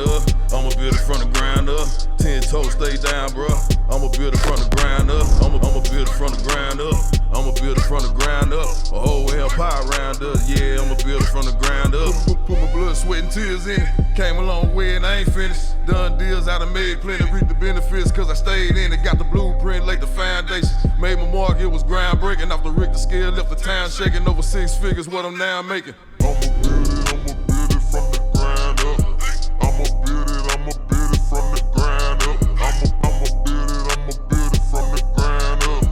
up. I'ma build it from the ground up. 10 toes, stay down, bro. I'ma build it from the ground up. I'ma build it from the ground up. I'ma build it from the ground up. A whole empire around us, yeah, I'ma build it from the ground up. Put my blood, sweat, and tears in. Came a long way and I ain't finished. Done deals, I done made plenty, reaped the benefits, cause I stayed in it. Got the blueprint, laid the foundation. Made my mark, it was groundbreaking. Off the Richter scale, left the town shaking. Over 6 figures, what I'm now making. I'ma build it from the ground up. I'ma build it from the ground up. I'ma build it from the ground up.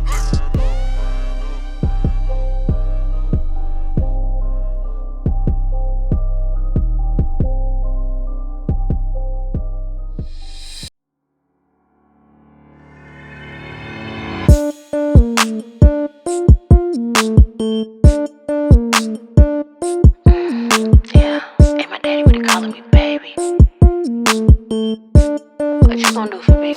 Yeah, and my daddy really calling me baby. What you gonna do for me,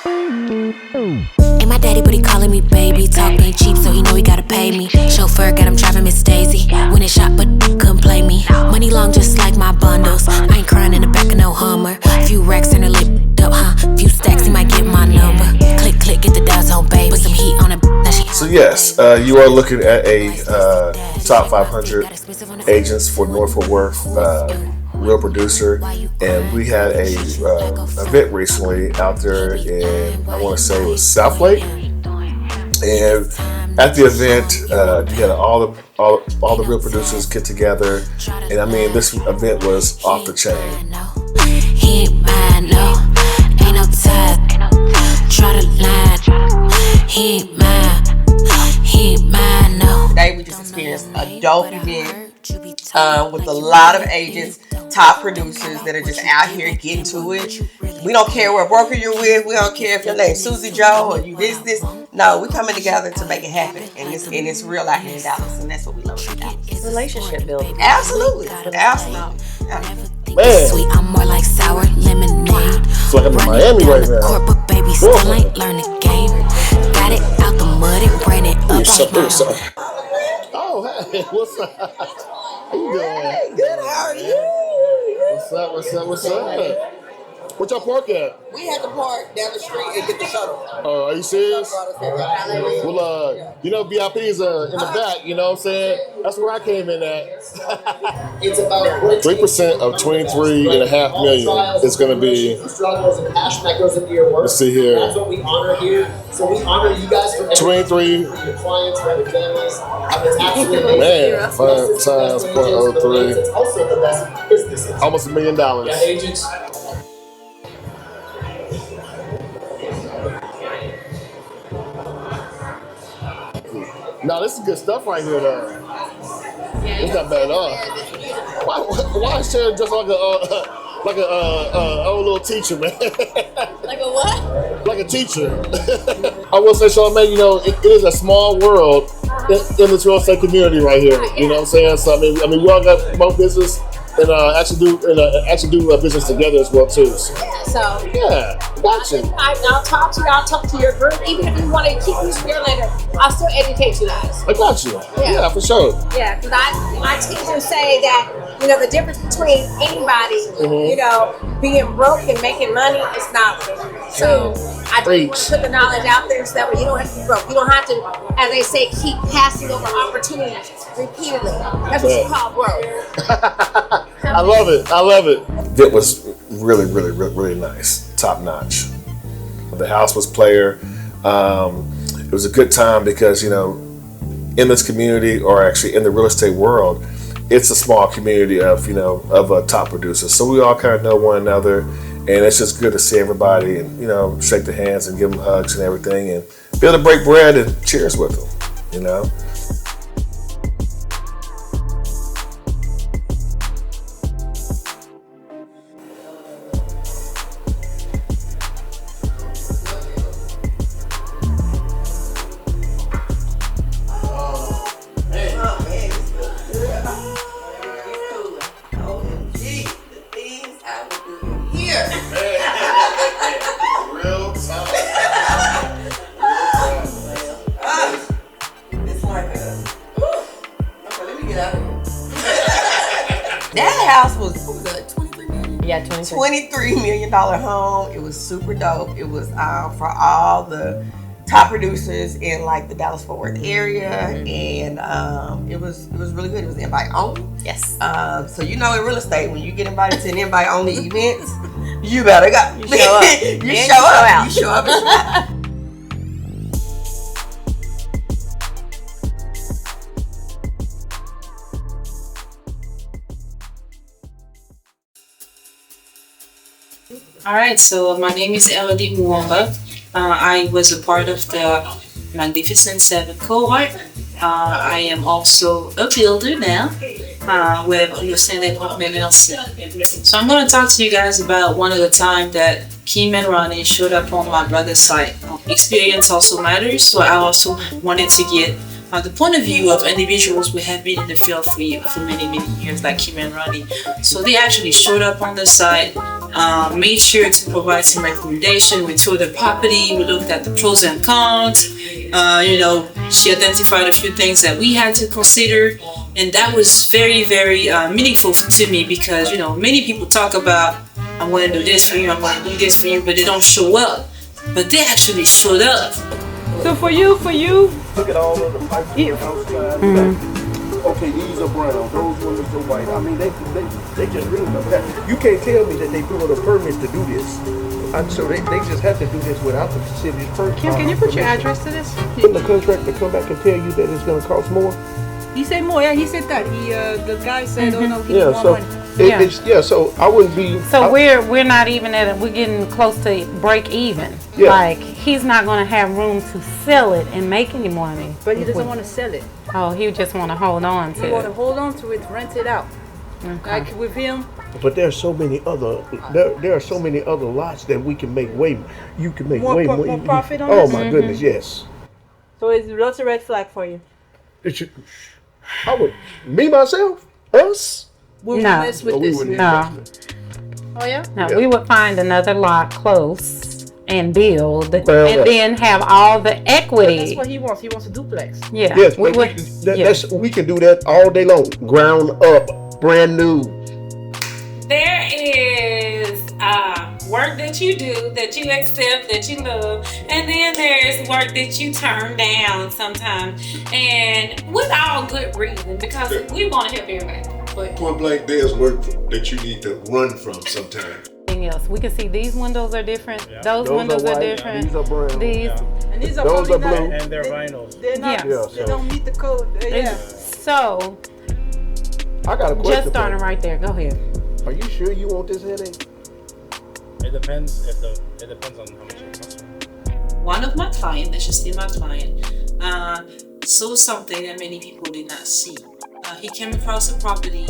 man? And my daddy really calling me baby. Talk ain't cheap, so he know he gotta pay me. Chauffeur got him driving Miss Daisy. When it shot, but couldn't play me. Money long just like my bundles. I ain't crying in the back of no Hummer. Few racks in the lip up, huh? Few stacks, he might get my number. Click, click, get the dots on, baby. Put some heat on it. So yes, you are looking at a top 500 agents for North Fort Worth, real producer, and we had a event recently out there in, I want to say it was South Lake, and at the event you had all the real producers get together, and I mean this event was off the chain. He ain't mine, no, ain't no time. Try to lie, he ain't mine. Today we just experienced a dope event with a lot of agents, top producers that are just out here getting to it. We don't care what broker you're with. We don't care if your name's Susie Joe or you this. No, we're coming together to make it happen. And it's real out here in Dallas. And that's what we love about Dallas. Relationship building. Absolutely. Yeah. Man, Sweet, I'm more like sour lemonade. it's like I'm in Miami right now. Court, but baby still ain't learned the game. Got it out the mud and ran it up like mine. Oh, hey, what's up? How you doing? Hey, good. How are you? What's up? Where y'all park at? We had to park down the street and get the shuttle. Oh, are you serious? Well, you know, VIP is in the back, you know what I'm saying? That's where I came in at. It's about 3% of 23.5 million is going to be. struggles and passion that goes into your work. Let's see here. That's what we honor here. So we honor you guys for 23. for your clients, for your families. It's absolutely amazing. Man, 5 times .03. It's also the best business. Almost $1 million. Yeah, agents. No, this is good stuff right here, though. It's not bad at all. Why is Sharon just like a old little teacher, man? Like a what? Like a teacher. I will say, Charmaine, you know, it is a small world in the real estate community right here. You know what I'm saying? So I mean, we all got more business and actually do business together as well too. So Yeah, gotcha. I'll talk to you. I'll talk to your group. Even if you want to keep me here later, I'll still educate you guys. I got you. Yeah, for sure. Yeah, because I teach and say that, you know, the difference between anybody, you know, being broke and making money is knowledge. So I just want to put the knowledge out there so that way you don't have to be broke. You don't have to, as they say, keep passing over opportunities repeatedly. That's what you call broke. I love it. It was really nice, top notch. The house was player. It was a good time because, you know, in this community, or actually in the real estate world, it's a small community of, you know, of top producers. So we all kind of know one another, and it's just good to see everybody and, you know, shake their hands and give them hugs and everything, and be able to break bread and cheers with them, you know. That house was, what was that, 23 million? Yeah, $23 million home. It was super dope. It was for all the top producers in like the Dallas Fort Worth area, and it was really good. It was invite only. Yes. So you know, in real estate, when you get invited to an invite only event, you better go. You show up. You show up. You show up. All right, so my name is Elodie Muomba. I was a part of the Magnificent Seven cohort. I am also a builder now with Lucien Apartment LLC. So I'm going to talk to you guys about one of the time that Kim and Ronnie showed up on my brother's site. Experience also matters, so I also wanted to get the point of view of individuals who have been in the field for many years, like Kim and Ronnie. So they actually showed up on the site, made sure to provide some recommendation. We toured the property, we looked at the pros and cons. She identified a few things that we had to consider, and that was very meaningful to me because many people talk about, I want to do this for you, I want to do this for you, but they don't show up. But they actually showed up. So for you, look at all of the pipes outside. Okay, these are brown. Those ones are white. I mean, they just really don't have. You can't tell me that they put on a permit to do this. So they just have to do this without the city's permit. Kim, can you put your address to this? Couldn't the contractor come back and tell you that it's going to cost more? He said more. Yeah, he said that. The guy said, "Oh no, he Yeah, needs so more money." so I wouldn't be. So we're not even at it. We're getting close to break even. Yeah. Like he's not going to have room to sell it and make any money. But he doesn't want to sell it. Oh, he just want to hold on to He want to it. hold on to it, rent it out. Okay. Like with him, But there are so many other there are so many other lots that we can make way. You can make More way pro- more. more profit on Oh this? my goodness, yes. so it's lots of red flag for you. It should, I would me myself us. Will we No. mess with Oh, we this? wouldn't No, Oh yeah. no, Yeah. we would find another lot close and build, Well, and then have all the That's equity. what he wants. He wants a duplex. Yeah, Yes, we but would. we can do that all day long. Ground up, brand new. There is work that you do, that you accept, that you love, and then there's work that you turn down sometimes, and with all good reason, because we want to help everybody. But Point blank, there's work that you need to run from sometimes. Anything else? We can see these windows are different. Those windows are white, different. These are brown. These. And these are Those probably are blue. not. And they're vinyls. They're not. Yeah. Yeah, They so- don't meet the code. Yeah. So I got a question. just for starting you. right there. Go ahead. Are you sure you want this headache? It depends on how much it costs. one of my clients, let's just say my client, saw something that many people did not see. He came across a property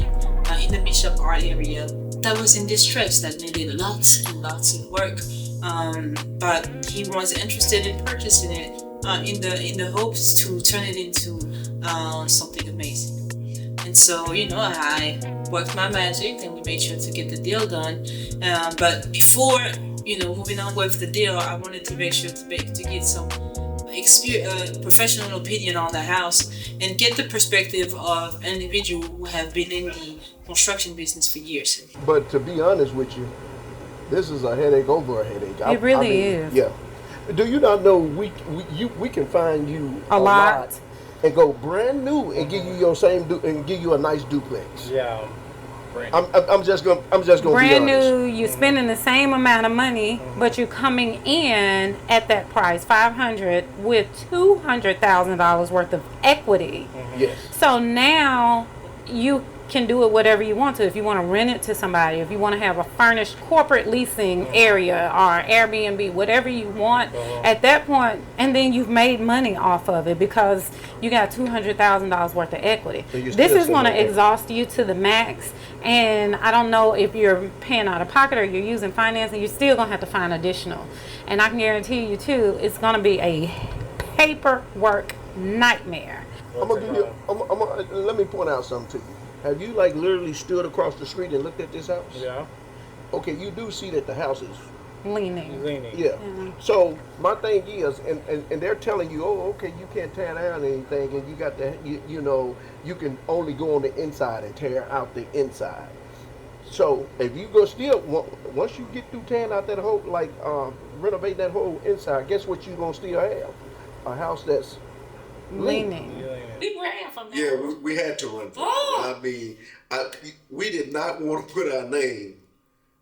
in the Bishop Art area that was in distress, that needed lots and lots of work. But he was interested in purchasing it in the hopes to turn it into something amazing. And so, I worked my magic and we made sure to get the deal done. But before, moving on with the deal, I wanted to make sure to get some professional opinion on the house and get the perspective of individuals who have been in the construction business for years. But to be honest with you, this is a headache over a headache. It really is. Yeah. Do you not know we can find you A lot. and go brand new and give you your and give you a nice duplex. Yeah. I'm just gonna Brand be honest. new, you're spending the same amount of money, but you're coming in at that price, $500, with $200,000 worth of equity. Yes. So now you can do it whatever you want to. If you want to rent it to somebody, if you want to have a furnished corporate leasing area or Airbnb, whatever you want at that point, and then you've made money off of it because you got $200,000 worth of equity. So you're This still is going to sitting there. exhaust you to the max. And I don't know if you're paying out of pocket or you're using financing, you're still going to have to find additional. And I can guarantee you too, it's going to be a paperwork nightmare. Let me point out something to you. Have you literally stood across the street and looked at this house? Yeah. Okay, you do see that the house is Leaning. Leaning. yeah. So my thing is, and they're telling you, oh, okay, you can't tear down anything, and you got to, you can only go on the inside and tear out the inside. So if you go still, once you get through tearing out that whole, like renovating that whole inside, guess what you gonna still have? A house that's Leaning. We ran from that. Yeah, we had to run from it. I mean, we did not want to put our name,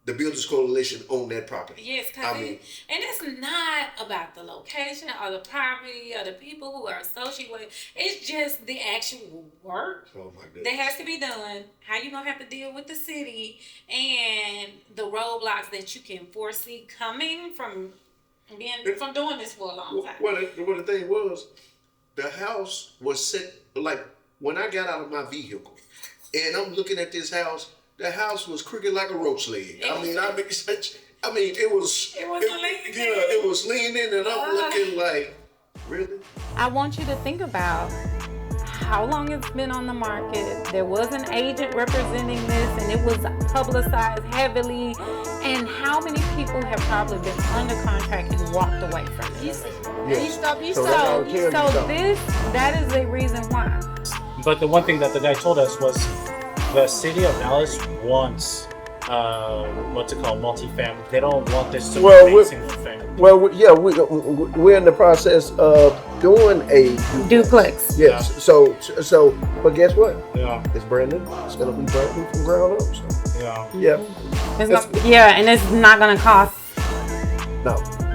the Builders Coalition, on that property. Yes, and it's not about the location or the property or the people who are associated with it. It's just the actual work that has to be done. How you gonna have to deal with the city and the roadblocks that you can foresee coming from doing this for a long time. Well, the thing was, the house was set, like, when I got out of my vehicle and I'm looking at this house, the house was crooked like a roach leg. It was leaning, and I'm looking like, really? I want you to think about how long it's been on the market. There was an agent representing this, and it was publicized heavily. And how many people have probably been under contract and walked away from it? That is a reason why. But the one thing that the guy told us was the city of Dallas wants multifamily. They don't want this to be single family. Well, we're in the process of doing a duplex. Yes. So, but guess what? Yeah. It's brand new. It's gonna be brand new from ground up. So. Yeah. Yeah. And it's not gonna cost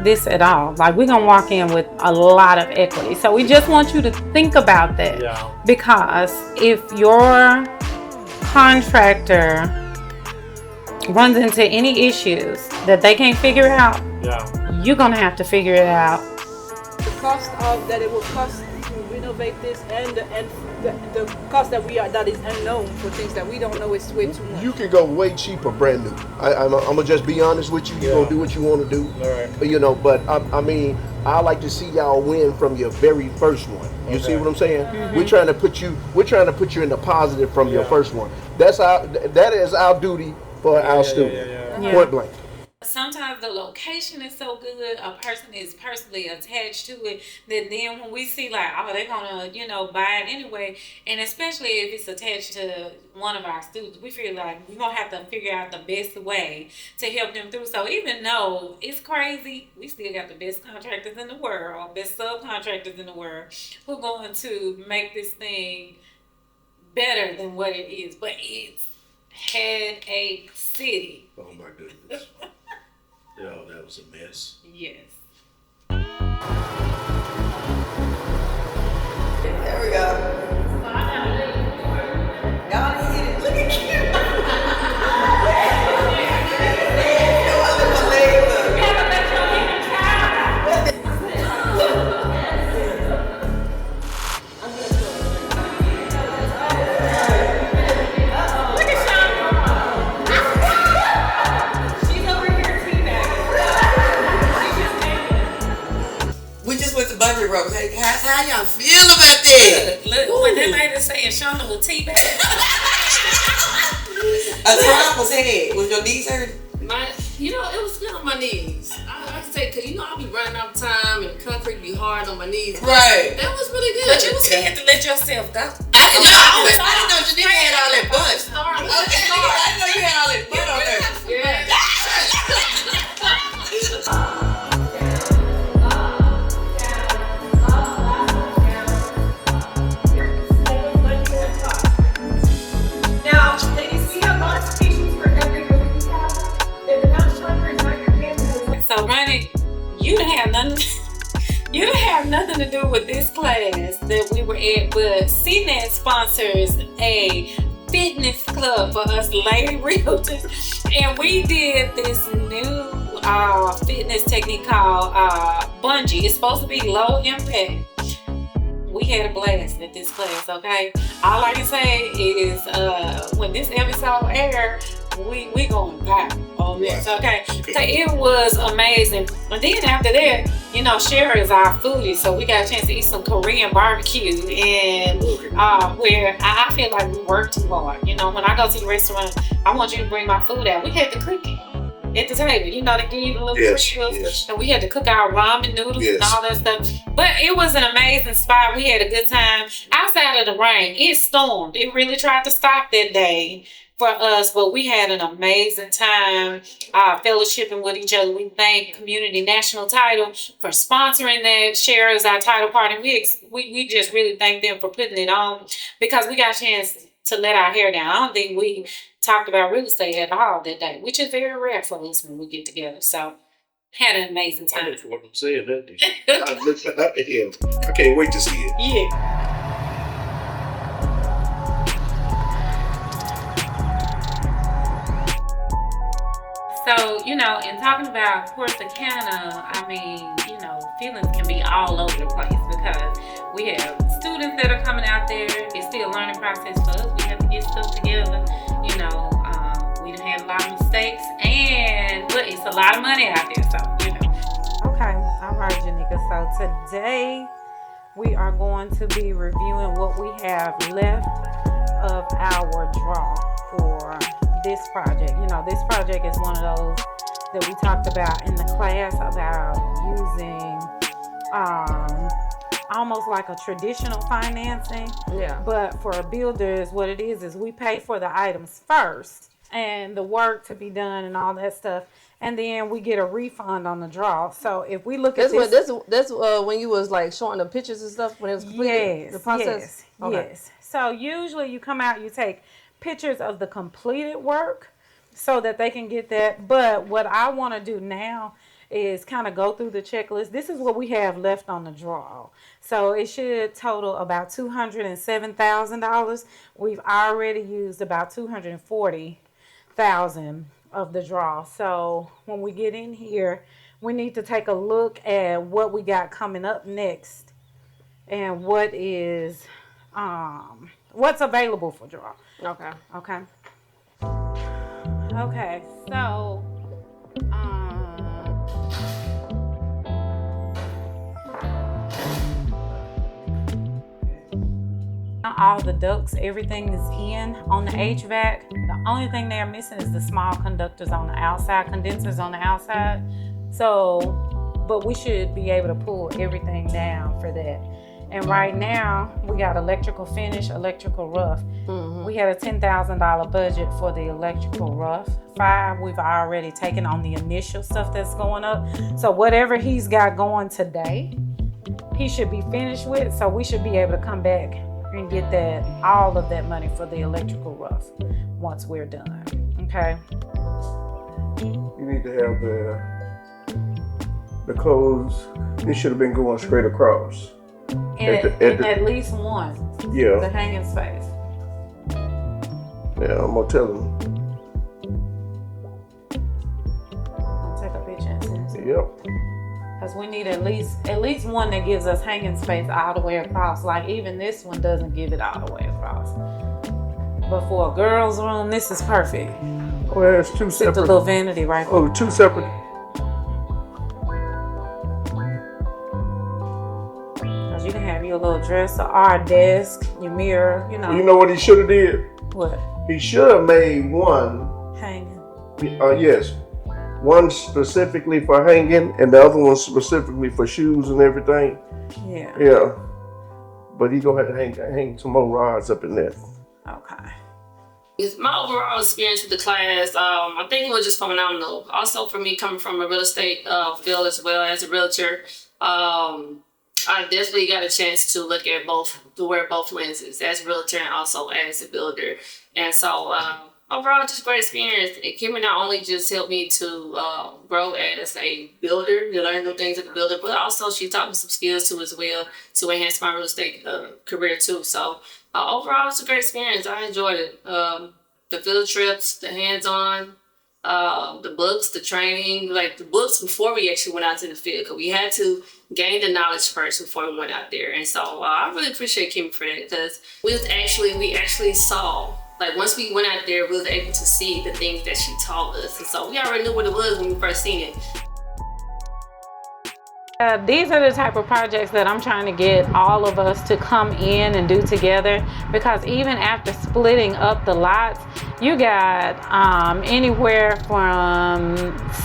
this at all. Like, we're gonna walk in with a lot of equity. So we just want you to think about that. Yeah. Because if your contractor runs into any issues that they can't figure out, you're gonna have to figure it out. The cost of that it will cost to renovate this, and the cost that is unknown for things that we don't know is way too much. You can go way cheaper brand new. I'm gonna just be honest with you. You're gonna do what you want to do. All right. You know, but I mean, I like to see y'all win from your very first one. You see what I'm saying? Mm-hmm. We're trying to put you in the positive from your first one. That is our duty for our student. Point blank. Sometimes the location is so good, a person is personally attached to it, that then when we see like, oh, they're gonna, buy it anyway, and especially if it's attached to one of our students, we feel like we're gonna have to figure out the best way to help them through. So even though it's crazy, we still got the best contractors in the world, best subcontractors in the world, who are going to make this thing better than what it is. But it's Headache City. Oh my goodness. Oh, that was a mess. Yes. There we go. Y'all hit it. Look at you. Buttery rope. Hey, how y'all feel about that? Look, when that lady saying Shonda with tea bag. A trial was head. Was your knees hurt? It was good on my knees. I say, cause I'll be running out of time and concrete be hard on my knees. Right. That was really good. But you was scared to let yourself go. I didn't know Janine had all that butt. I didn't know you had all that butt on there. Yeah. So, Ronnie, you didn't have nothing to do with this class that we were at, but CNET sponsors a fitness club for us lady realtors, and we did this new fitness technique called bungee. It's supposed to be low impact. We had a blast at this class, okay? All I can say is when this episode airs, we going back on this, okay? So it was amazing. And then after that, Sherry is our foodie, so we got a chance to eat some Korean barbecue, and where I feel like we work too hard. When I go to the restaurant, I want you to bring my food out. We had to cook it at the table, they give you the little grills, and we had to cook our ramen noodles and all that stuff. But it was an amazing spot. We had a good time outside of the rain. It stormed. It really tried to stop that day for us, but we had an amazing time fellowshipping with each other. We thank Community National Title for sponsoring that, share as our title partner. We just really thank them for putting it on because we got a chance to let our hair down. I don't think we talked about real estate at all that day, which is very rare for us when we get together. So had an amazing time. That's what I'm saying. I can't wait to see it. Yeah. So, in talking about Corsicana, I mean, feelings can be all over the place because we have students that are coming out there. It's still a learning process for us. We have to get stuff together. We done had a lot of mistakes, but it's a lot of money out there, so, Okay, all right, Janika. So today we are going to be reviewing what we have left of our draw for this project. This project is one of those that we talked about in the class about using almost like a traditional financing. Yeah. But for builders, what it is we pay for the items first and the work to be done and all that stuff. And then we get a refund on the draw. So if we look at that's when you was like showing the pictures and stuff when it was completed. Yes, the process. Yes. So usually you come out, you take pictures of the completed work so that they can get that. But what I want to do now is kind of go through the checklist. This is what we have left on the draw. So it should total about $207,000. We've already used about $240,000 of the draw. So when we get in here, we need to take a look at what we got coming up next and what is what's available for draw. Okay. Okay, so all the ducts, everything is in on the HVAC. The only thing they're missing is the small conductors on the outside, condensers on the outside. So, but we should be able to pull everything down for that. And right now, we got electrical finish, electrical rough. Mm-hmm. We had a $10,000 budget for the electrical rough. We've already taken on the initial stuff that's going up. So whatever he's got going today, he should be finished with. So we should be able to come back and get all of that money for the electrical rough once we're done. Okay. You need to have the clothes. It should have been going straight across. At least one. Yeah. The hanging space. Yeah, I'm gonna tell them. I'll take a picture and send it. Yep. Because we need at least one that gives us hanging space all the way across. Like even this one doesn't give it all the way across. But for a girl's room, this is perfect. Oh, yeah, it's two separate. The little vanity right there. Oh, two separate. Because you can have your little dresser, our desk, your mirror, You know what he should have did? What? He should have made one. Hanging. Yes. One specifically for hanging and the other one specifically for shoes and everything. Yeah. Yeah. But he gonna have to hang some more rods up in there. Okay. My overall experience with the class, I think it was just phenomenal. Also for me, coming from a real estate field as well as a realtor, I definitely got a chance to wear both lenses as a realtor and also as a builder. And so overall, just great experience. Kimmy not only just helped me to grow as a builder, to learn new things as a builder, but also she taught me some skills too as well to enhance my real estate career too. So overall, it's a great experience. I enjoyed it. The field trips, the hands-on, the books, the training, like the books before we actually went out to the field, because we had to gain the knowledge first before we went out there. And so I really appreciate Kimmy for that, because we actually saw, like once we went out there, we was able to see the things that she taught us. And so we already knew what it was when we first seen it. These are the type of projects that I'm trying to get all of us to come in and do together, because even after splitting up the lots, you got anywhere from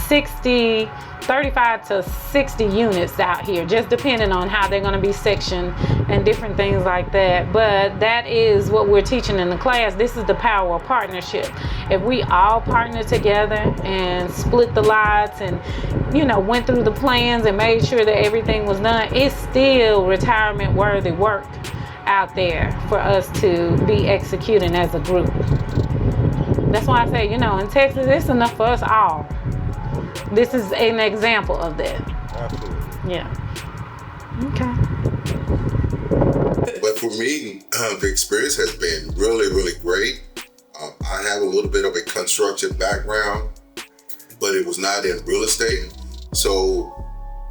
60 35 to 60 units out here, just depending on how they're going to be sectioned and different things like that. But that is what we're teaching in the class. This is the power of partnership. If we all partner together and split the lots and, you know, went through the plans and made sure that everything was done, it's still retirement worthy work out there for us to be executing as a group. That's why I say, you know, in Texas, it's enough for us all. This is an example of that. Absolutely. Yeah. Okay. But for me, the experience has been really, really great. I have a little bit of a construction background, but it was not in real estate. So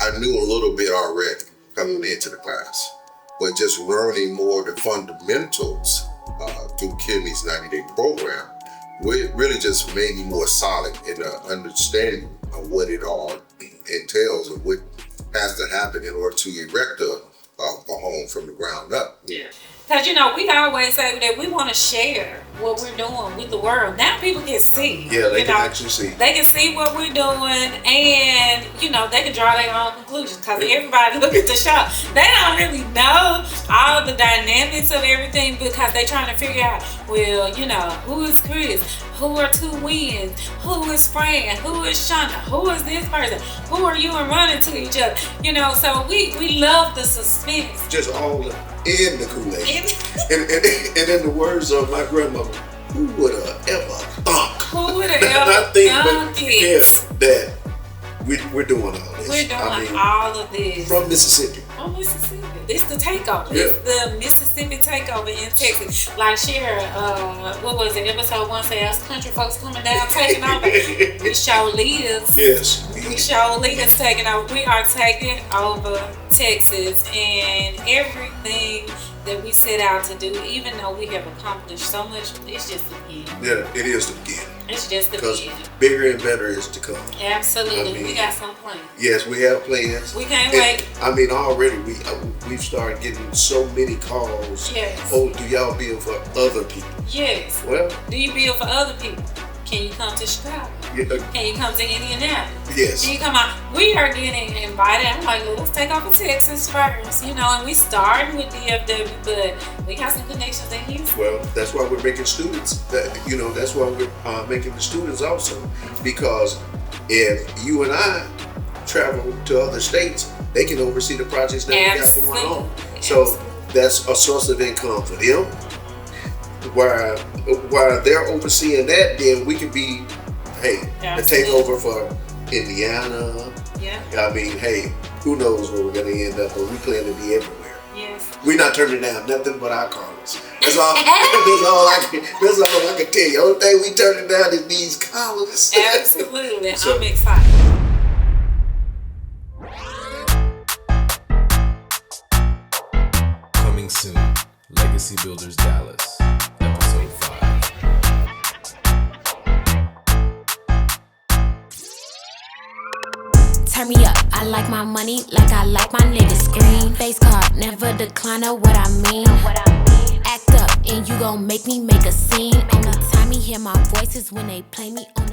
I knew a little bit already coming into the class. But just learning more of the fundamentals through Kimmy's 90-day program really just made me more solid in the understanding of what it all entails and what has to happen in order to erect a home from the ground up. Yeah. Because, you know, we always say that we want to share what we're doing with the world. Now people can see. Yeah, they can actually see. They can see what we're doing, and, you know, they can draw their own conclusions. Because everybody look at the show. They don't really know all the dynamics of everything because they're trying to figure out, well, you know, who is Chris? Who are two wins? Who is Fran? Who is Shonda? Who is this person? Who are you and running to each other? You know, so we love the suspense. Just all in the Kool-Aid. and in the words of my grandmother, who would have ever thunk? Who would have ever thunk that we're doing all this. We're doing all of this. From Mississippi. From Mississippi. This the takeover. Yeah. It's the Mississippi takeover in Texas. Like Shara, what was it? Episode 1 said us country folks coming down taking over. We show leaders. Yes. We show leaders taking over. We are taking over Texas, and everything that we set out to do, even though we have accomplished so much, it's just the beginning. Yeah, it is the beginning. It's just the Because beginning. bigger and better is to come. Absolutely. I mean, we got some plans. Yes, we have plans. We can't And, wait. I mean, already we've started getting so many calls. Yes. Oh, do y'all build for other people? Yes. Well, Do you build for other people? Can you come to Chicago? yeah, Can you come to Indianapolis? yes. Can you come out? We are getting invited. I'm like, let's take over Texas first, you know, and we started with DFW, but we got some connections in Houston. Well, that's why we're making students. That's why we're making the students also, because if you and I travel to other states, they can oversee the projects that we got going on. So that's a source of income for them. While they're overseeing that, then we could be, hey, the takeover for Indiana. Yeah. I mean, hey, who knows where we're gonna end up? But we plan to be everywhere. Yes. We're not turning down nothing but our callers. That's all. That's all I can tell you. Only thing we turning down is these callers. Absolutely. So- I'm excited. Coming soon, Legacy Builders Dallas, episode 5. Turn me up, I like my money like I like my niggas. Green face card, never decline, know what I mean. Act up and you gon' make me make a scene. Only time he hear my voice is when they play me on